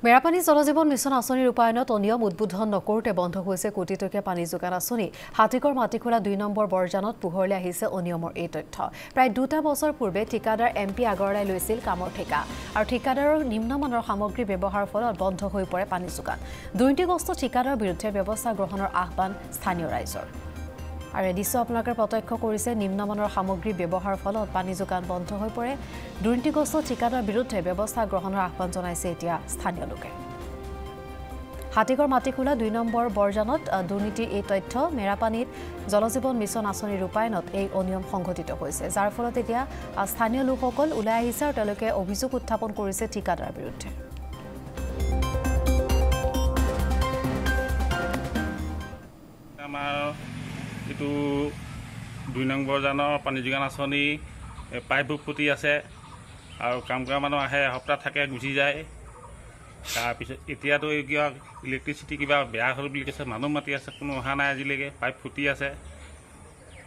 Merapani Jal Jeevan mission আঁচনিৰ ৰূপায়ণত অনিয়ম উদ্বোধন নকৰোঁতে বন্ধ হৈছে কোটি টকীয়া পানী যোগান আঁচনি। হাতীগড় মাটিখোলা 2 নম্বৰ বৰজানত পোহৰলৈ আহিছে অনিয়মৰ এই তথ্য। প্ৰায় 2টা বছৰ পূৰ্বে ঠিকাদাৰ MP আগৰৱালাই লৈছিল কামৰ ঠিকা আৰু ঠিকাদাৰৰ নিম্নমানৰ সামগ্ৰী ব্যৱহাৰৰ ফলত বন্ধ হৈ পৰে পানী যোগান। দুৰ্নীতিগ্ৰস্ত ঠিকাদাৰৰ বিৰুদ্ধে ব্যৱস্থা গ্ৰহণৰ আহ্বান স্থানীয় ৰাইজৰ। আৰু এদিশে আপোনালোকে প্ৰত্যক্ষ কৰিছে নিম্নমানৰ সামগ্ৰী ব্যৱহাৰৰ ফলত পানী যোগান বন্ধ হৈ পৰে। দুৰ্নীতিগ্ৰস্ত ঠিকাদাৰৰ বিৰুদ্ধে ব্যৱস্থা গ্ৰহণৰ আহ্বান জনাইছে এতিয়া স্থানীয় লোকে। হাতীগড় মাটিখোলা 2 নম্বৰ বৰজানত দুৰ্নীতিৰ এই তথ্য। মেৰাপানীত জলজীৱন মিছন আঁচনিৰ ৰূপায়ণত এই অনিয়ম সংঘটিত হৈছে, যাৰ ফলত এতিয়া স্থানীয় লোকসকল ওলাই আহিছে আৰু তেওঁলোকে অভিযোগ উত্থাপন কৰিছে ঠিকাদাৰৰ বিৰুদ্ধে। এইটো 2 নং বৰজানৰ পানী যোগান আঁচনি পাইপ ফুটি আছে আৰু কাম কৰা মানুহ আহে, এসপ্তাহ থাকে গুচি যায়। তাৰপিছত এতিয়াতো কিবা ইলেক্ট্ৰিচিটি কিবা বেয়া হ'ল বুলি কৈছে, মানুহ মাতি আছে, কোনো অহা নাই আজিলৈকে। পাইপ ফুটি আছে,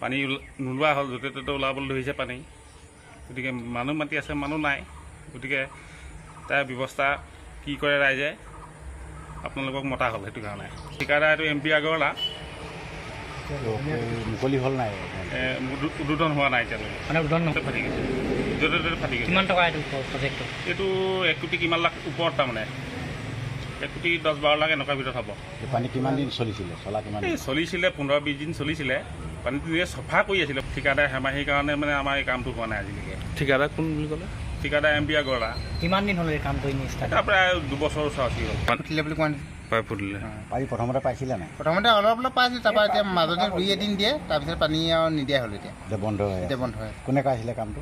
পানী নোলোৱা হ'ল, য'তে ত'তে ওলাবলৈ ধৰিছে পানী। গতিকে মানুহ মাতি আছে, মানুহ নাই। গতিকে তাৰ ব্যৱস্থা কি কৰে ৰাইজে, আপোনালোকক মতা হ'ল। সেইটো কাৰণে ঠিকাদাৰ এইটো MP আগৰৱালা মুকলি হ'ল নাই, উদ্বোধন হোৱা নাই এতিয়ালৈকে। মানে উদ্বোধন ফাটি গৈছে, য'তে ত'তে ফাটি গৈছে। কিমান টকা এইটো প্ৰজেক্টটো? এইটো 1 কোটি কিমান লাখ ওপৰত, তাৰমানে 1 কোটি 10-12 লাখ এনেকুৱা ভিতৰত হ'ব। পানী কিমান দিন চলিছিলে? চলিছিলে 15-20 দিন চলিছিলে। পানীটো চফা কৰি আছিলে ঠিকাদাৰ হেমাহিৰ কাৰণে, মানে আমাৰ এই কামটো হোৱা নাই আজিলৈকে। ঠিকাদাৰ কোন বুলি ক'লে? ঠিকাদাৰ MP আগৰৱালা। কিমান দিন হ'ল এই কামটো? প্ৰায় 2 বছৰ ওচৰা-ওচৰি হ'ল। ফুটিলে বুলি কোৱা পাইপ ফুটিলে। পানী প্ৰথমতে পাইছিলে নাই? প্ৰথমতে অলপ পাইছিল, তাৰপৰা এতিয়া মাজতে 2-3 দিয়ে, তাৰপিছত পানী আৰু নিদিয়া হ'ল। এতিয়া বন্ধ হয়। এতিয়া বন্ধ হয়। কোনে কাইছিলে কামটো?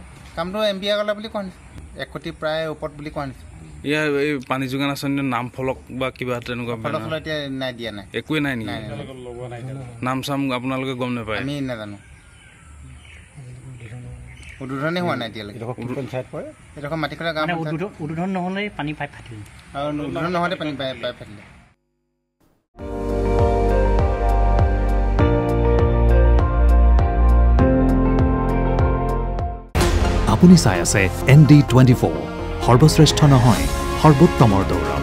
MP আগৰৱালা বুলি কোৱা নিছিল। 1 কোটি প্ৰায় ওপৰত বুলি কোৱা নিছিল। ইয়াৰ এই পানী যোগান আঁচনিৰ নাম ফলক বা কিবা তেনেকুৱা ফলক এতিয়া নাই, দিয়া নাই, একোৱে নাই নেকি? নাম চাম আপোনালোকে গম নাপায়? আমি নাজানো, উদ্বোধনে হোৱা নাই এতিয়ালৈকে। পঞ্চায়ত পৰে এইডোখৰ মাটিখোলা গাঁও। উদ্বোধন নহ'লে পানী পাইপ ফাটিল, আৰু উদ্বোধন নহওঁতে পানী পাইপ ফাটিলে। আপুনি চাই আছে ND24, সৰ্বশ্ৰেষ্ঠ নহয় সৰ্বোত্তমৰ দৌৰ।